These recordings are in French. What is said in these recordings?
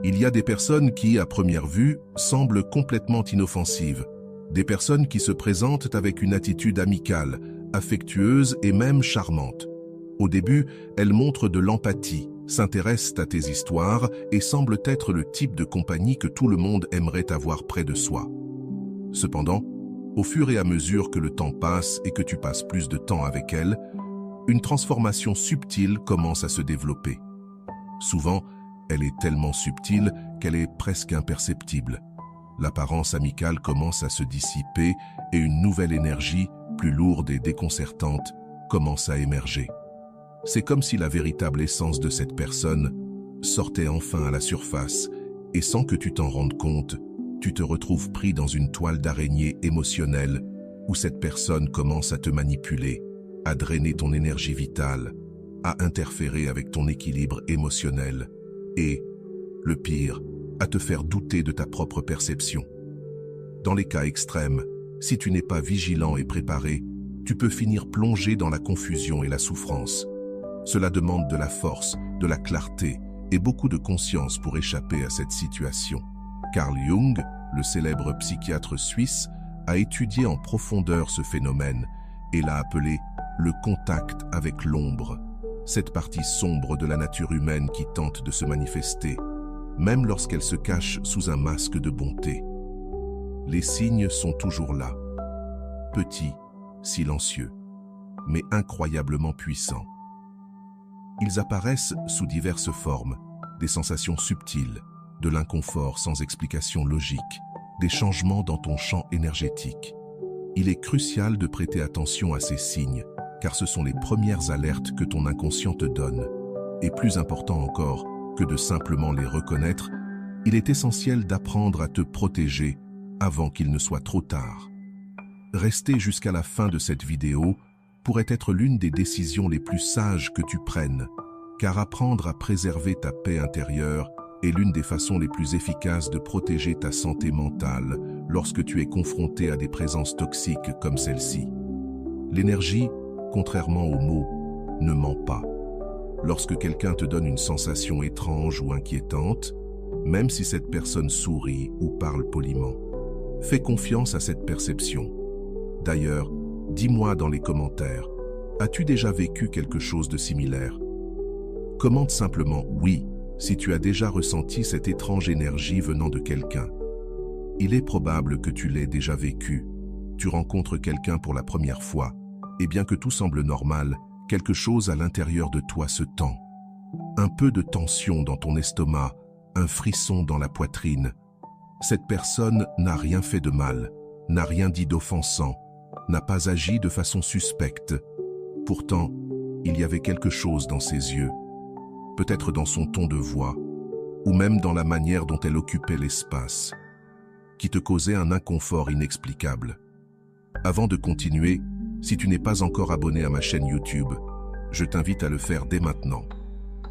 Il y a des personnes qui, à première vue, semblent complètement inoffensives. Des personnes qui se présentent avec une attitude amicale, affectueuse et même charmante. Au début, elles montrent de l'empathie, s'intéressent à tes histoires et semblent être le type de compagnie que tout le monde aimerait avoir près de soi. Cependant, au fur et à mesure que le temps passe et que tu passes plus de temps avec elles, une transformation subtile commence à se développer. Souvent, elle est tellement subtile qu'elle est presque imperceptible. L'apparence amicale commence à se dissiper et une nouvelle énergie, plus lourde et déconcertante, commence à émerger. C'est comme si la véritable essence de cette personne sortait enfin à la surface et sans que tu t'en rendes compte, tu te retrouves pris dans une toile d'araignée émotionnelle où cette personne commence à te manipuler, à drainer ton énergie vitale, à interférer avec ton équilibre émotionnel et, le pire, à te faire douter de ta propre perception. Dans les cas extrêmes, si tu n'es pas vigilant et préparé, tu peux finir plongé dans la confusion et la souffrance. Cela demande de la force, de la clarté et beaucoup de conscience pour échapper à cette situation. Carl Jung, le célèbre psychiatre suisse, a étudié en profondeur ce phénomène et l'a appelé le contact avec l'ombre, cette partie sombre de la nature humaine qui tente de se manifester, même lorsqu'elle se cache sous un masque de bonté. Les signes sont toujours là, petits, silencieux, mais incroyablement puissants. Ils apparaissent sous diverses formes, des sensations subtiles, de l'inconfort sans explication logique, des changements dans ton champ énergétique. Il est crucial de prêter attention à ces signes, car ce sont les premières alertes que ton inconscient te donne. Et plus important encore que de simplement les reconnaître, il est essentiel d'apprendre à te protéger avant qu'il ne soit trop tard. Rester jusqu'à la fin de cette vidéo pourrait être l'une des décisions les plus sages que tu prennes, car apprendre à préserver ta paix intérieure est l'une des façons les plus efficaces de protéger ta santé mentale lorsque tu es confronté à des présences toxiques comme celle-ci. L'énergie, contrairement aux mots, ne ment pas. Lorsque quelqu'un te donne une sensation étrange ou inquiétante, même si cette personne sourit ou parle poliment, fais confiance à cette perception. D'ailleurs, dis-moi dans les commentaires, as-tu déjà vécu quelque chose de similaire? Commente simplement « oui » si tu as déjà ressenti cette étrange énergie venant de quelqu'un. Il est probable que tu l'aies déjà vécu. Tu rencontres quelqu'un pour la première fois, et bien que tout semble normal, quelque chose à l'intérieur de toi se tend. Un peu de tension dans ton estomac, un frisson dans la poitrine. Cette personne n'a rien fait de mal, n'a rien dit d'offensant, n'a pas agi de façon suspecte. Pourtant, il y avait quelque chose dans ses yeux, peut-être dans son ton de voix, ou même dans la manière dont elle occupait l'espace, qui te causait un inconfort inexplicable. Avant de continuer, si tu n'es pas encore abonné à ma chaîne YouTube, je t'invite à le faire dès maintenant.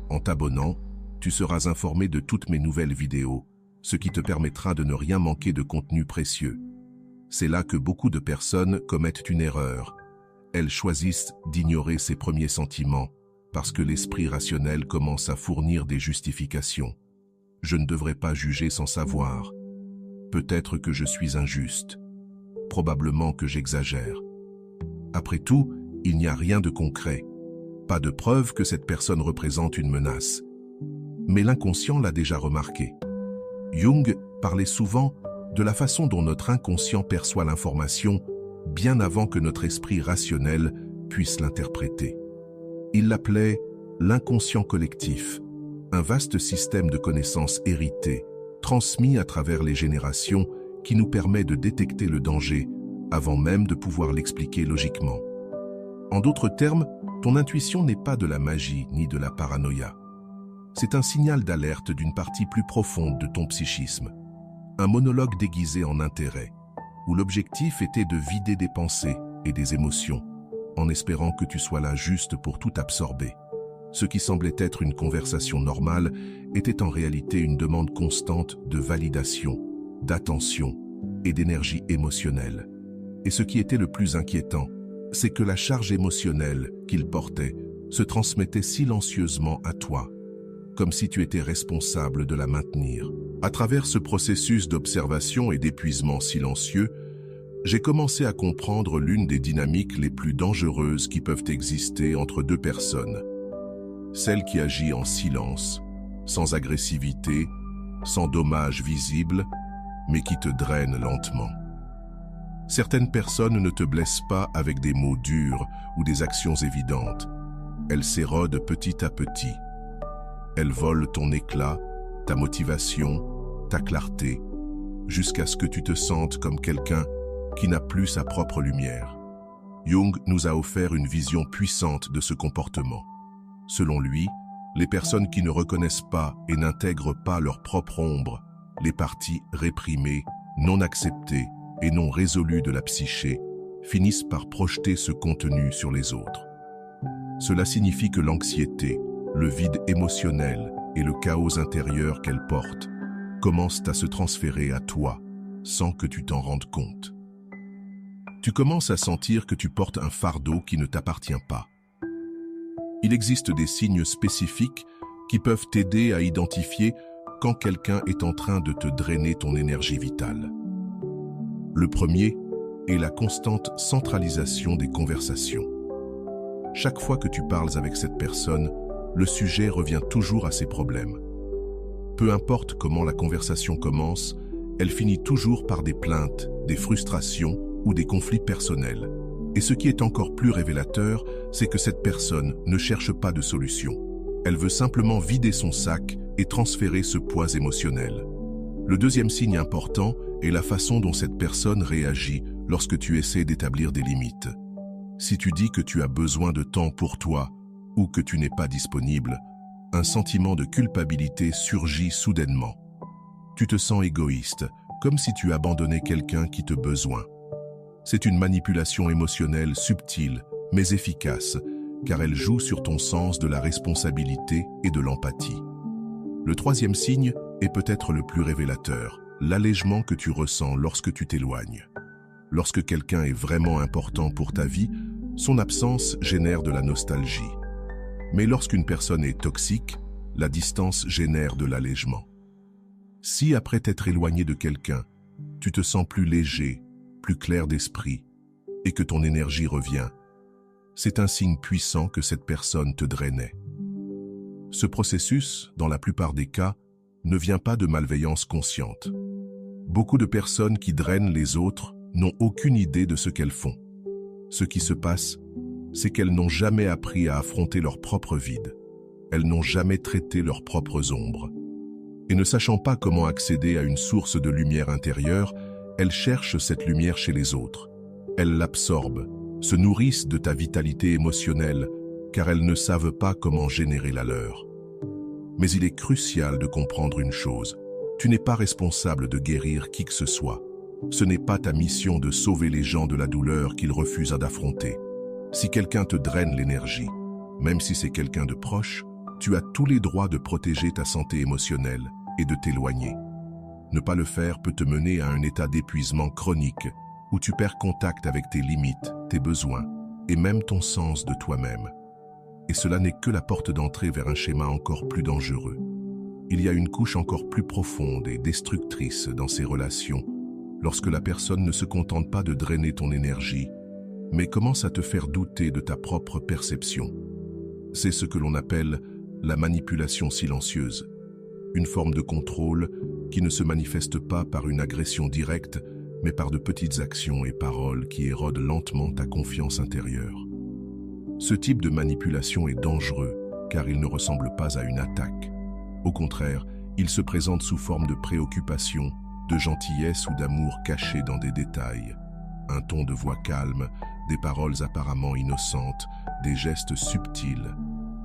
En t'abonnant, tu seras informé de toutes mes nouvelles vidéos, ce qui te permettra de ne rien manquer de contenu précieux. C'est là que beaucoup de personnes commettent une erreur. Elles choisissent d'ignorer ses premiers sentiments, parce que l'esprit rationnel commence à fournir des justifications. Je ne devrais pas juger sans savoir. Peut-être que je suis injuste. Probablement que j'exagère. Après tout, il n'y a rien de concret. Pas de preuve que cette personne représente une menace. Mais l'inconscient l'a déjà remarqué. Jung parlait souvent de la façon dont notre inconscient perçoit l'information bien avant que notre esprit rationnel puisse l'interpréter. Il l'appelait l'inconscient collectif, un vaste système de connaissances héritées, transmis à travers les générations qui nous permet de détecter le danger avant même de pouvoir l'expliquer logiquement. En d'autres termes, ton intuition n'est pas de la magie ni de la paranoïa. C'est un signal d'alerte d'une partie plus profonde de ton psychisme, un monologue déguisé en intérêt, où l'objectif était de vider des pensées et des émotions, en espérant que tu sois là juste pour tout absorber. Ce qui semblait être une conversation normale était en réalité une demande constante de validation, d'attention et d'énergie émotionnelle. Et ce qui était le plus inquiétant, c'est que la charge émotionnelle qu'il portait se transmettait silencieusement à toi. comme si tu étais responsable de la maintenir. À travers ce processus d'observation et d'épuisement silencieux, j'ai commencé à comprendre l'une des dynamiques les plus dangereuses qui peuvent exister entre deux personnes. Celle qui agit en silence, sans agressivité, sans dommages visibles, mais qui te draine lentement. Certaines personnes ne te blessent pas avec des mots durs ou des actions évidentes. Elles s'érodent petit à petit. Elles volent ton éclat, ta motivation, ta clarté, jusqu'à ce que tu te sentes comme quelqu'un qui n'a plus sa propre lumière. Jung nous a offert une vision puissante de ce comportement. Selon lui, les personnes qui ne reconnaissent pas et n'intègrent pas leur propre ombre, les parties réprimées, non acceptées et non résolues de la psyché, finissent par projeter ce contenu sur les autres. Cela signifie que l'anxiété, le vide émotionnel et le chaos intérieur qu'elle porte commencent à se transférer à toi sans que tu t'en rendes compte. Tu commences à sentir que tu portes un fardeau qui ne t'appartient pas. Il existe des signes spécifiques qui peuvent t'aider à identifier quand quelqu'un est en train de te drainer ton énergie vitale. Le premier est la constante centralisation des conversations. Chaque fois que tu parles avec cette personne, le sujet revient toujours à ses problèmes. Peu importe comment la conversation commence, elle finit toujours par des plaintes, des frustrations ou des conflits personnels. Et ce qui est encore plus révélateur, c'est que cette personne ne cherche pas de solution. Elle veut simplement vider son sac et transférer ce poids émotionnel. Le deuxième signe important est la façon dont cette personne réagit lorsque tu essaies d'établir des limites. Si tu dis que tu as besoin de temps pour toi ou que tu n'es pas disponible, un sentiment de culpabilité surgit soudainement. Tu te sens égoïste, comme si tu abandonnais quelqu'un qui te besoin. C'est une manipulation émotionnelle subtile, mais efficace, car elle joue sur ton sens de la responsabilité et de l'empathie. Le troisième signe est peut-être le plus révélateur, l'allègement que tu ressens lorsque tu t'éloignes. Lorsque quelqu'un est vraiment important pour ta vie, son absence génère de la nostalgie. Mais lorsqu'une personne est toxique, la distance génère de l'allègement. Si après t'être éloigné de quelqu'un, tu te sens plus léger, plus clair d'esprit, et que ton énergie revient, c'est un signe puissant que cette personne te drainait. Ce processus, dans la plupart des cas, ne vient pas de malveillance consciente. Beaucoup de personnes qui drainent les autres n'ont aucune idée de ce qu'elles font. Ce qui se passe, c'est qu'elles n'ont jamais appris à affronter leur propre vide. Elles n'ont jamais traité leurs propres ombres. Et ne sachant pas comment accéder à une source de lumière intérieure, elles cherchent cette lumière chez les autres. Elles l'absorbent, se nourrissent de ta vitalité émotionnelle, car elles ne savent pas comment générer la leur. Mais il est crucial de comprendre une chose. Tu n'es pas responsable de guérir qui que ce soit. Ce n'est pas ta mission de sauver les gens de la douleur qu'ils refusent d'affronter. Si quelqu'un te draine l'énergie, même si c'est quelqu'un de proche, tu as tous les droits de protéger ta santé émotionnelle et de t'éloigner. Ne pas le faire peut te mener à un état d'épuisement chronique où tu perds contact avec tes limites, tes besoins et même ton sens de toi-même. Et cela n'est que la porte d'entrée vers un schéma encore plus dangereux. Il y a une couche encore plus profonde et destructrice dans ces relations lorsque la personne ne se contente pas de drainer ton énergie, mais commence à te faire douter de ta propre perception. C'est ce que l'on appelle la manipulation silencieuse, une forme de contrôle qui ne se manifeste pas par une agression directe, mais par de petites actions et paroles qui érodent lentement ta confiance intérieure. Ce type de manipulation est dangereux car il ne ressemble pas à une attaque. Au contraire, il se présente sous forme de préoccupation, de gentillesse ou d'amour caché dans des détails. Un ton de voix calme, des paroles apparemment innocentes, des gestes subtils,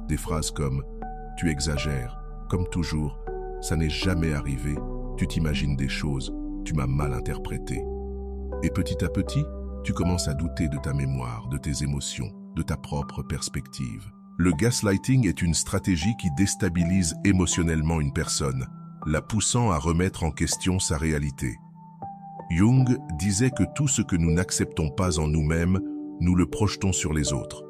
des phrases comme « tu exagères », comme toujours « ça n'est jamais arrivé », tu t'imagines des choses, tu m'as mal interprété. Et petit à petit, tu commences à douter de ta mémoire, de tes émotions, de ta propre perspective. Le gaslighting est une stratégie qui déstabilise émotionnellement une personne, la poussant à remettre en question sa réalité. Jung disait que tout ce que nous n'acceptons pas en nous-mêmes, nous le projetons sur les autres.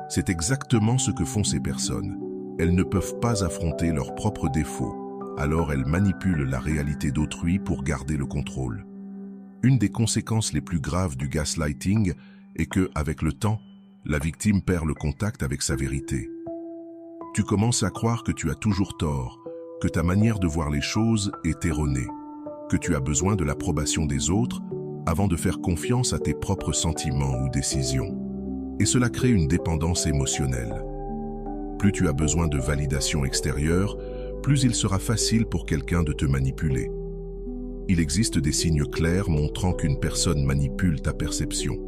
C'est exactement ce que font ces personnes. Elles ne peuvent pas affronter leurs propres défauts, alors elles manipulent la réalité d'autrui pour garder le contrôle. Une des conséquences les plus graves du gaslighting est que, avec le temps, la victime perd le contact avec sa vérité. Tu commences à croire que tu as toujours tort, que ta manière de voir les choses est erronée, que tu as besoin de l'approbation des autres avant de faire confiance à tes propres sentiments ou décisions. Et cela crée une dépendance émotionnelle. Plus tu as besoin de validation extérieure, plus il sera facile pour quelqu'un de te manipuler. Il existe des signes clairs montrant qu'une personne manipule ta perception.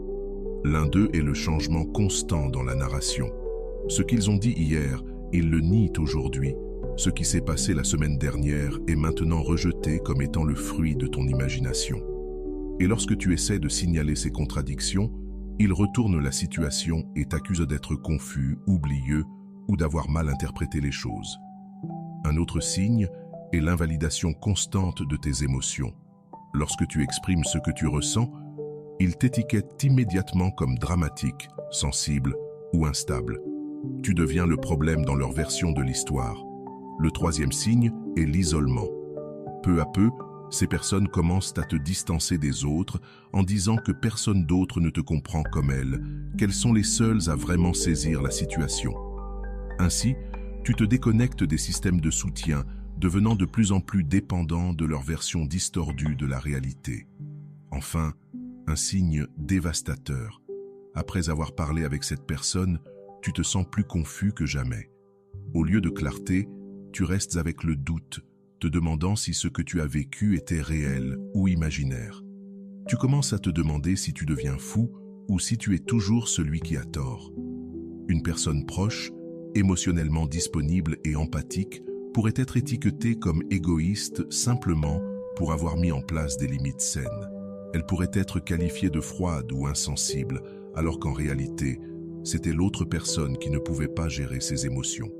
L'un d'eux est le changement constant dans la narration. Ce qu'ils ont dit hier, ils le nient aujourd'hui. Ce qui s'est passé la semaine dernière est maintenant rejeté comme étant le fruit de ton imagination. Et lorsque tu essaies de signaler ces contradictions, ils retournent la situation et t'accusent d'être confus, oublieux ou d'avoir mal interprété les choses. Un autre signe est l'invalidation constante de tes émotions. Lorsque tu exprimes ce que tu ressens, ils t'étiquettent immédiatement comme dramatique, sensible ou instable. Tu deviens le problème dans leur version de l'histoire. Le troisième signe est l'isolement. Peu à peu, ces personnes commencent à te distancer des autres en disant que personne d'autre ne te comprend comme elles, qu'elles sont les seules à vraiment saisir la situation. Ainsi, tu te déconnectes des systèmes de soutien, devenant de plus en plus dépendant de leur version distordue de la réalité. Enfin, un signe dévastateur. Après avoir parlé avec cette personne, tu te sens plus confus que jamais. Au lieu de clarté, tu restes avec le doute, te demandant si ce que tu as vécu était réel ou imaginaire. Tu commences à te demander si tu deviens fou ou si tu es toujours celui qui a tort. Une personne proche, émotionnellement disponible et empathique, pourrait être étiquetée comme égoïste simplement pour avoir mis en place des limites saines. Elle pourrait être qualifiée de froide ou insensible, alors qu'en réalité, c'était l'autre personne qui ne pouvait pas gérer ses émotions.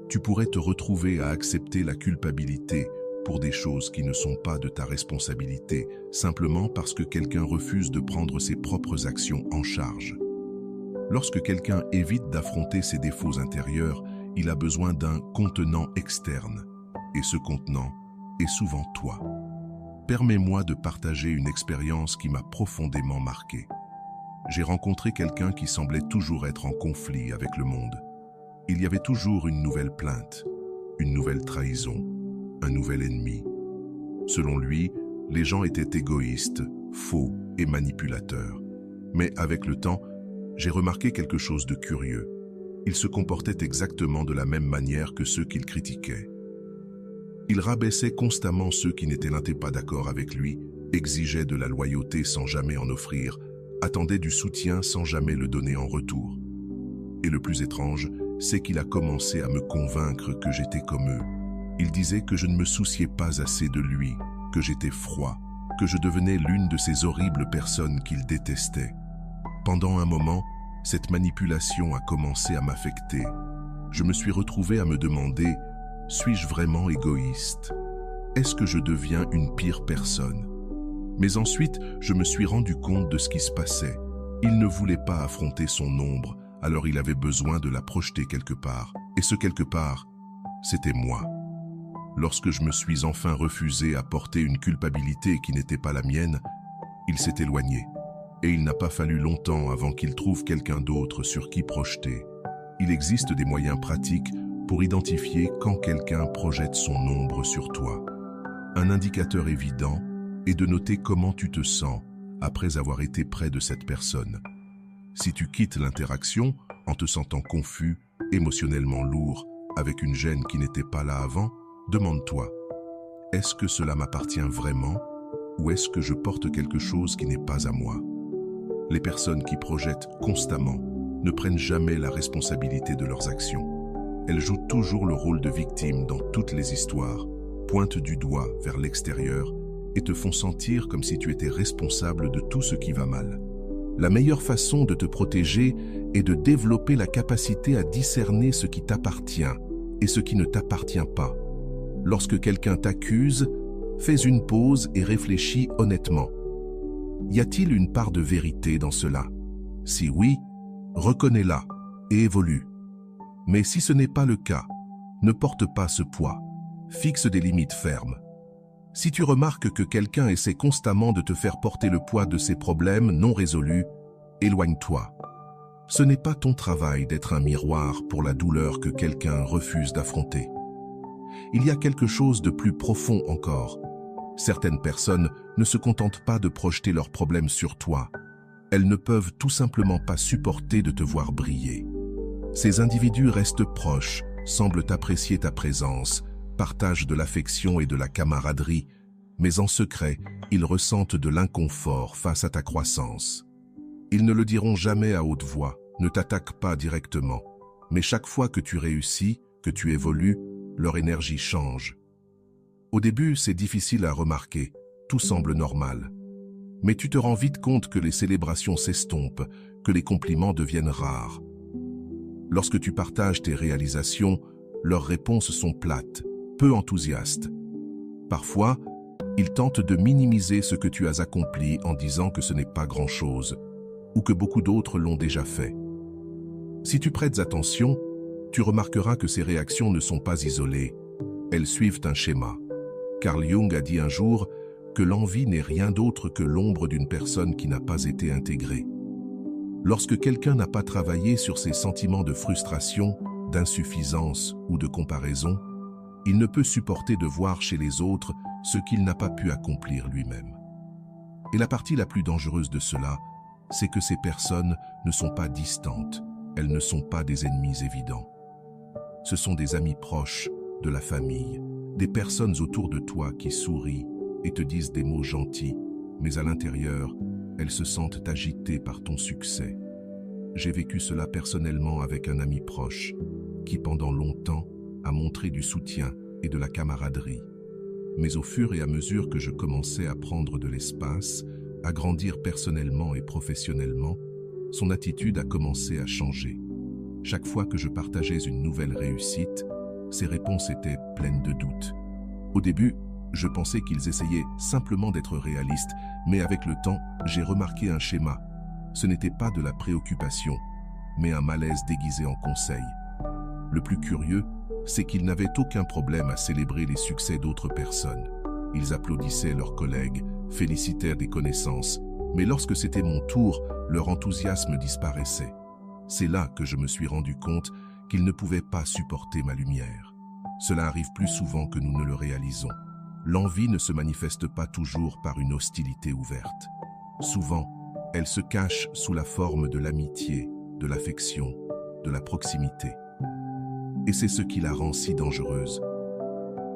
Tu pourrais te retrouver à accepter la culpabilité pour des choses qui ne sont pas de ta responsabilité, simplement parce que quelqu'un refuse de prendre ses propres actions en charge. Lorsque quelqu'un évite d'affronter ses défauts intérieurs, il a besoin d'un contenant externe. Et ce contenant est souvent toi. Permets-moi de partager une expérience qui m'a profondément marqué. J'ai rencontré quelqu'un qui semblait toujours être en conflit avec le monde. Il y avait toujours une nouvelle plainte, une nouvelle trahison, un nouvel ennemi. Selon lui, les gens étaient égoïstes, faux et manipulateurs. Mais avec le temps, j'ai remarqué quelque chose de curieux. Il se comportait exactement de la même manière que ceux qu'il critiquait. Il rabaissait constamment ceux qui n'étaient pas d'accord avec lui, exigeait de la loyauté sans jamais en offrir, attendait du soutien sans jamais le donner en retour. Et le plus étrange, c'est qu'il a commencé à me convaincre que j'étais comme eux. Il disait que je ne me souciais pas assez de lui, que j'étais froid, que je devenais l'une de ces horribles personnes qu'il détestait. Pendant un moment, cette manipulation a commencé à m'affecter. Je me suis retrouvé à me demander, suis-je vraiment égoïste? Est-ce que je deviens une pire personne? Mais ensuite, je me suis rendu compte de ce qui se passait. Il ne voulait pas affronter son ombre, alors il avait besoin de la projeter quelque part. Et ce quelque part, c'était moi. Lorsque je me suis enfin refusé à porter une culpabilité qui n'était pas la mienne, il s'est éloigné. Et il n'a pas fallu longtemps avant qu'il trouve quelqu'un d'autre sur qui projeter. Il existe des moyens pratiques pour identifier quand quelqu'un projette son ombre sur toi. Un indicateur évident est de noter comment tu te sens après avoir été près de cette personne. Si tu quittes l'interaction en te sentant confus, émotionnellement lourd, avec une gêne qui n'était pas là avant, demande-toi, est-ce que cela m'appartient vraiment ou est-ce que je porte quelque chose qui n'est pas à moi? Les personnes qui projettent constamment ne prennent jamais la responsabilité de leurs actions. Elles jouent toujours le rôle de victime dans toutes les histoires, pointent du doigt vers l'extérieur et te font sentir comme si tu étais responsable de tout ce qui va mal. La meilleure façon de te protéger est de développer la capacité à discerner ce qui t'appartient et ce qui ne t'appartient pas. Lorsque quelqu'un t'accuse, fais une pause et réfléchis honnêtement. Y a-t-il une part de vérité dans cela? Si oui, reconnais-la et évolue. Mais si ce n'est pas le cas, Ne porte pas ce poids. Fixe des limites fermes. Si tu remarques que quelqu'un essaie constamment de te faire porter le poids de ses problèmes non résolus, éloigne-toi. Ce n'est pas ton travail d'être un miroir pour la douleur que quelqu'un refuse d'affronter. Il y a quelque chose de plus profond encore. Certaines personnes ne se contentent pas de projeter leurs problèmes sur toi. Elles ne peuvent tout simplement pas supporter de te voir briller. Ces individus restent proches, semblent apprécier ta présence, partagent de l'affection et de la camaraderie, mais en secret, ils ressentent de l'inconfort face à ta croissance. Ils ne le diront jamais à haute voix, ne t'attaquent pas directement, mais chaque fois que tu réussis, que tu évolues, leur énergie change. Au début, c'est difficile à remarquer, tout semble normal. Mais tu te rends vite compte que les célébrations s'estompent, que les compliments deviennent rares. Lorsque tu partages tes réalisations, leurs réponses sont plates, peu enthousiastes. Parfois, ils tentent de minimiser ce que tu as accompli en disant que ce n'est pas grand-chose, ou que beaucoup d'autres l'ont déjà fait. Si tu prêtes attention, tu remarqueras que ces réactions ne sont pas isolées, elles suivent un schéma. Carl Jung a dit un jour que l'envie n'est rien d'autre que l'ombre d'une personne qui n'a pas été intégrée. Lorsque quelqu'un n'a pas travaillé sur ses sentiments de frustration, d'insuffisance ou de comparaison, il ne peut supporter de voir chez les autres ce qu'il n'a pas pu accomplir lui-même. Et la partie la plus dangereuse de cela, c'est que ces personnes ne sont pas distantes, elles ne sont pas des ennemis évidents. Ce sont des amis proches, de la famille, des personnes autour de toi qui sourient et te disent des mots gentils, mais à l'intérieur, elles se sentent agitées par ton succès. J'ai vécu cela personnellement avec un ami proche, qui pendant longtemps a montré du soutien et de la camaraderie. Mais au fur et à mesure que je commençais à prendre de l'espace, à grandir personnellement et professionnellement, son attitude a commencé à changer. Chaque fois que je partageais une nouvelle réussite, ses réponses étaient pleines de doutes. Au début, je pensais qu'ils essayaient simplement d'être réalistes, mais avec le temps, j'ai remarqué un schéma. Ce n'était pas de la préoccupation, mais un malaise déguisé en conseil. Le plus curieux, c'est qu'ils n'avaient aucun problème à célébrer les succès d'autres personnes. Ils applaudissaient leurs collègues, félicitèrent des connaissances, mais lorsque c'était mon tour, leur enthousiasme disparaissait. C'est là que je me suis rendu compte qu'ils ne pouvaient pas supporter ma lumière. Cela arrive plus souvent que nous ne le réalisons. L'envie ne se manifeste pas toujours par une hostilité ouverte. Souvent, elle se cache sous la forme de l'amitié, de l'affection, de la proximité. Et c'est ce qui la rend si dangereuse.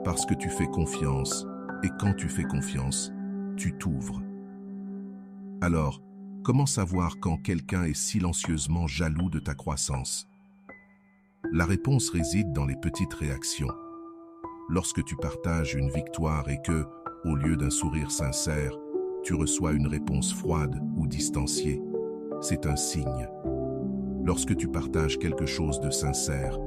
Parce que tu fais confiance, et quand tu fais confiance, tu t'ouvres. Alors, comment savoir quand quelqu'un est silencieusement jaloux de ta croissance? La réponse réside dans les petites réactions. Lorsque tu partages une victoire et que, au lieu d'un sourire sincère, tu reçois une réponse froide ou distanciée, c'est un signe. Lorsque tu partages quelque chose de sincère,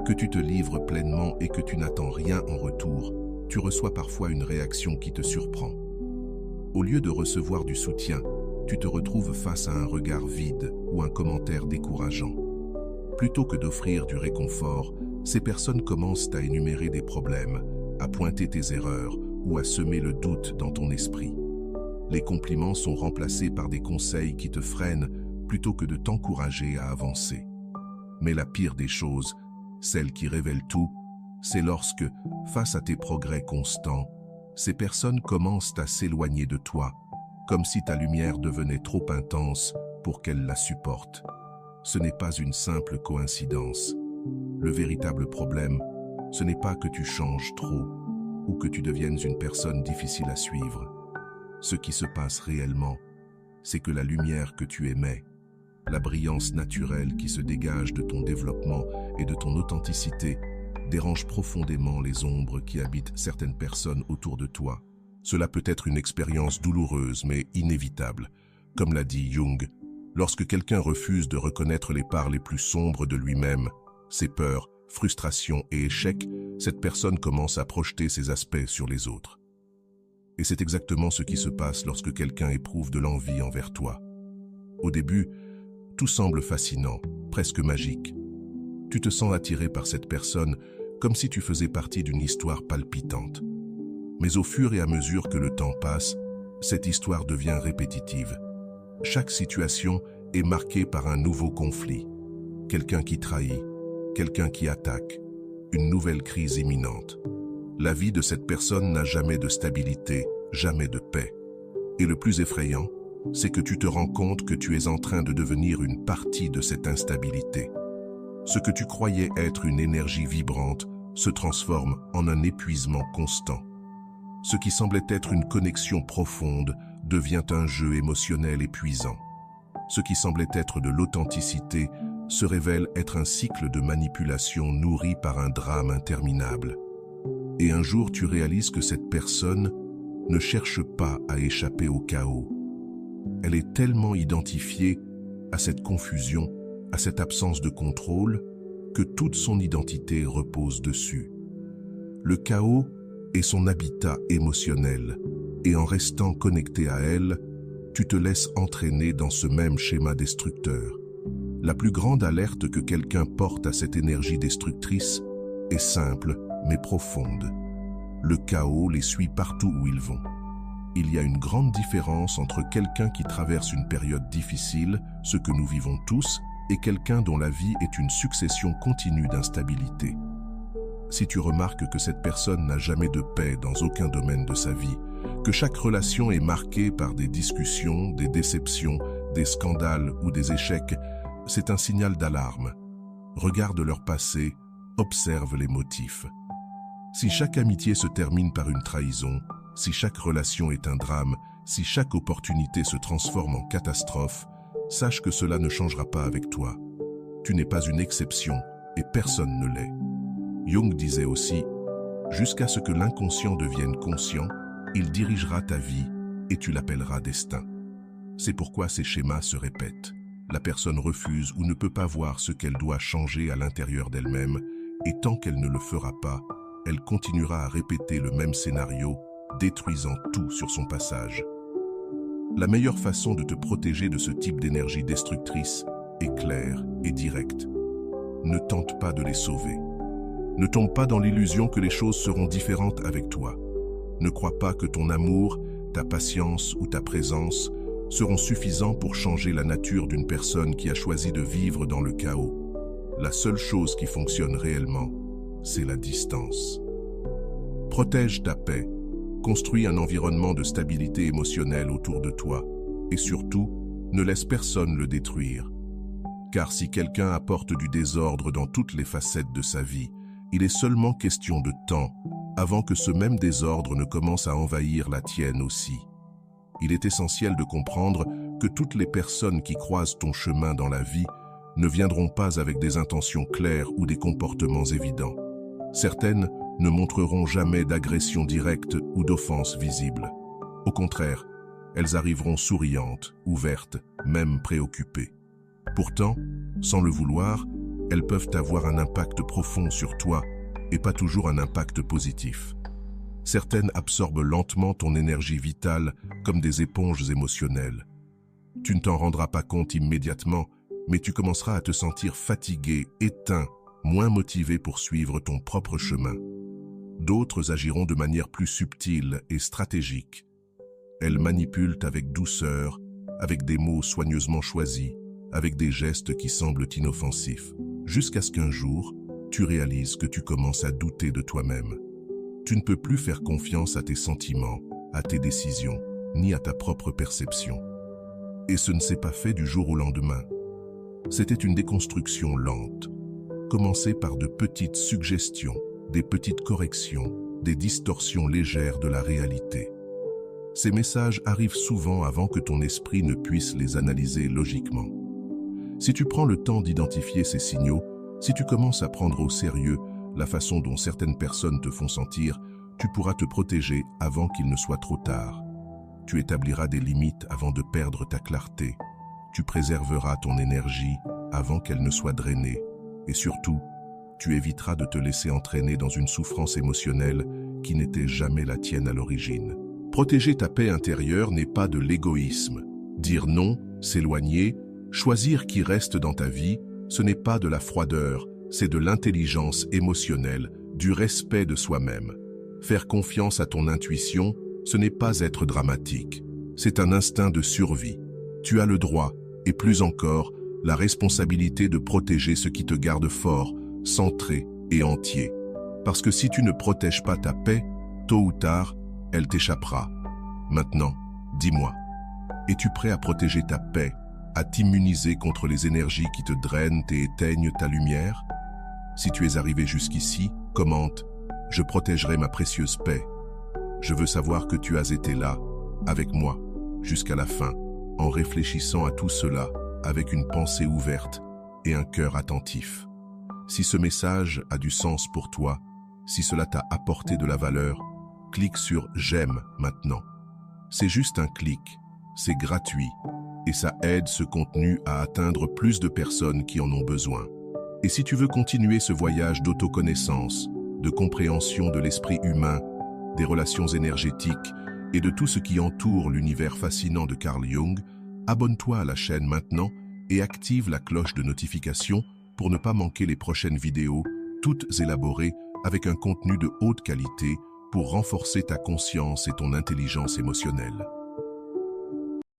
que tu te livres pleinement et que tu n'attends rien en retour, tu reçois parfois une réaction qui te surprend. Au lieu de recevoir du soutien, tu te retrouves face à un regard vide ou un commentaire décourageant. Plutôt que d'offrir du réconfort, ces personnes commencent à énumérer des problèmes, à pointer tes erreurs ou à semer le doute dans ton esprit. Les compliments sont remplacés par des conseils qui te freinent plutôt que de t'encourager à avancer. Mais la pire des choses, celle qui révèle tout, c'est lorsque, face à tes progrès constants, ces personnes commencent à s'éloigner de toi, comme si ta lumière devenait trop intense pour qu'elles la supportent. Ce n'est pas une simple coïncidence. Le véritable problème, ce n'est pas que tu changes trop ou que tu deviennes une personne difficile à suivre. Ce qui se passe réellement, c'est que la lumière que tu émets, la brillance naturelle qui se dégage de ton développement et de ton authenticité, dérange profondément les ombres qui habitent certaines personnes autour de toi. Cela peut être une expérience douloureuse mais inévitable. Comme l'a dit Jung, lorsque quelqu'un refuse de reconnaître les parts les plus sombres de lui-même, ses peurs, frustrations et échecs, cette personne commence à projeter ses aspects sur les autres. Et c'est exactement ce qui se passe lorsque quelqu'un éprouve de l'envie envers toi. Au début, tout semble fascinant, presque magique. Tu te sens attiré par cette personne comme si tu faisais partie d'une histoire palpitante. Mais au fur et à mesure que le temps passe, cette histoire devient répétitive. Chaque situation est marquée par un nouveau conflit. Quelqu'un qui trahit, quelqu'un qui attaque, une nouvelle crise imminente. La vie de cette personne n'a jamais de stabilité, jamais de paix. Et le plus effrayant, c'est que tu te rends compte que tu es en train de devenir une partie de cette instabilité. Ce que tu croyais être une énergie vibrante se transforme en un épuisement constant. Ce qui semblait être une connexion profonde devient un jeu émotionnel épuisant. Ce qui semblait être de l'authenticité se révèle être un cycle de manipulation nourri par un drame interminable. Et un jour, tu réalises que cette personne ne cherche pas à échapper au chaos. Elle est tellement identifiée à cette confusion, à cette absence de contrôle, que toute son identité repose dessus. Le chaos est son habitat émotionnel, et en restant connecté à elle, tu te laisses entraîner dans ce même schéma destructeur. La plus grande alerte que quelqu'un porte à cette énergie destructrice est simple, mais profonde. Le chaos les suit partout où ils vont. Il y a une grande différence entre quelqu'un qui traverse une période difficile, ce que nous vivons tous, et quelqu'un dont la vie est une succession continue d'instabilité. Si tu remarques que cette personne n'a jamais de paix dans aucun domaine de sa vie, que chaque relation est marquée par des discussions, des déceptions, des scandales ou des échecs, c'est un signal d'alarme. Regarde leur passé, observe les motifs. Si chaque amitié se termine par une trahison, si chaque relation est un drame, si chaque opportunité se transforme en catastrophe, sache que cela ne changera pas avec toi. Tu n'es pas une exception et personne ne l'est. Jung disait aussi, « Jusqu'à ce que l'inconscient devienne conscient, il dirigera ta vie et tu l'appelleras destin. » C'est pourquoi ces schémas se répètent. La personne refuse ou ne peut pas voir ce qu'elle doit changer à l'intérieur d'elle-même, et tant qu'elle ne le fera pas, elle continuera à répéter le même scénario, détruisant tout sur son passage. La meilleure façon de te protéger de ce type d'énergie destructrice est claire et directe. Ne tente pas de les sauver. Ne tombe pas dans l'illusion que les choses seront différentes avec toi. Ne crois pas que ton amour, ta patience ou ta présence seront suffisants pour changer la nature d'une personne qui a choisi de vivre dans le chaos. La seule chose qui fonctionne réellement, c'est la distance. Protège ta paix, construis un environnement de stabilité émotionnelle autour de toi et surtout, ne laisse personne le détruire. Car si quelqu'un apporte du désordre dans toutes les facettes de sa vie, il est seulement question de temps avant que ce même désordre ne commence à envahir la tienne aussi. Il est essentiel de comprendre que toutes les personnes qui croisent ton chemin dans la vie ne viendront pas avec des intentions claires ou des comportements évidents. Certaines ne montreront jamais d'agression directe ou d'offense visible. Au contraire, elles arriveront souriantes, ouvertes, même préoccupées. Pourtant, sans le vouloir, elles peuvent avoir un impact profond sur toi et pas toujours un impact positif. Certaines absorbent lentement ton énergie vitale comme des éponges émotionnelles. Tu ne t'en rendras pas compte immédiatement, mais tu commenceras à te sentir fatigué, éteint, moins motivé pour suivre ton propre chemin. D'autres agiront de manière plus subtile et stratégique. Elles manipulent avec douceur, avec des mots soigneusement choisis, avec des gestes qui semblent inoffensifs, jusqu'à ce qu'un jour, tu réalises que tu commences à douter de toi-même. Tu ne peux plus faire confiance à tes sentiments, à tes décisions, ni à ta propre perception. Et ce ne s'est pas fait du jour au lendemain. C'était une déconstruction lente, commencée par de petites suggestions, des petites corrections, des distorsions légères de la réalité. Ces messages arrivent souvent avant que ton esprit ne puisse les analyser logiquement. Si tu prends le temps d'identifier ces signaux, si tu commences à prendre au sérieux la façon dont certaines personnes te font sentir, tu pourras te protéger avant qu'il ne soit trop tard. Tu établiras des limites avant de perdre ta clarté. Tu préserveras ton énergie avant qu'elle ne soit drainée. Et surtout, tu éviteras de te laisser entraîner dans une souffrance émotionnelle qui n'était jamais la tienne à l'origine. Protéger ta paix intérieure n'est pas de l'égoïsme. Dire non, s'éloigner, choisir qui reste dans ta vie, ce n'est pas de la froideur, c'est de l'intelligence émotionnelle, du respect de soi-même. Faire confiance à ton intuition, ce n'est pas être dramatique. C'est un instinct de survie. Tu as le droit, et plus encore, la responsabilité de protéger ce qui te garde fort, centré et entier. Parce que si tu ne protèges pas ta paix, tôt ou tard, elle t'échappera. Maintenant, dis-moi, es-tu prêt à protéger ta paix, à t'immuniser contre les énergies qui te drainent et éteignent ta lumière? Si tu es arrivé jusqu'ici, commente « Je protégerai ma précieuse paix ». Je veux savoir que tu as été là, avec moi, jusqu'à la fin, en réfléchissant à tout cela avec une pensée ouverte et un cœur attentif. Si ce message a du sens pour toi, si cela t'a apporté de la valeur, clique sur « J'aime » maintenant. C'est juste un clic, c'est gratuit, et ça aide ce contenu à atteindre plus de personnes qui en ont besoin. Et si tu veux continuer ce voyage d'autoconnaissance, de compréhension de l'esprit humain, des relations énergétiques et de tout ce qui entoure l'univers fascinant de Carl Jung, abonne-toi à la chaîne maintenant et active la cloche de notification pour ne pas manquer les prochaines vidéos, toutes élaborées avec un contenu de haute qualité pour renforcer ta conscience et ton intelligence émotionnelle.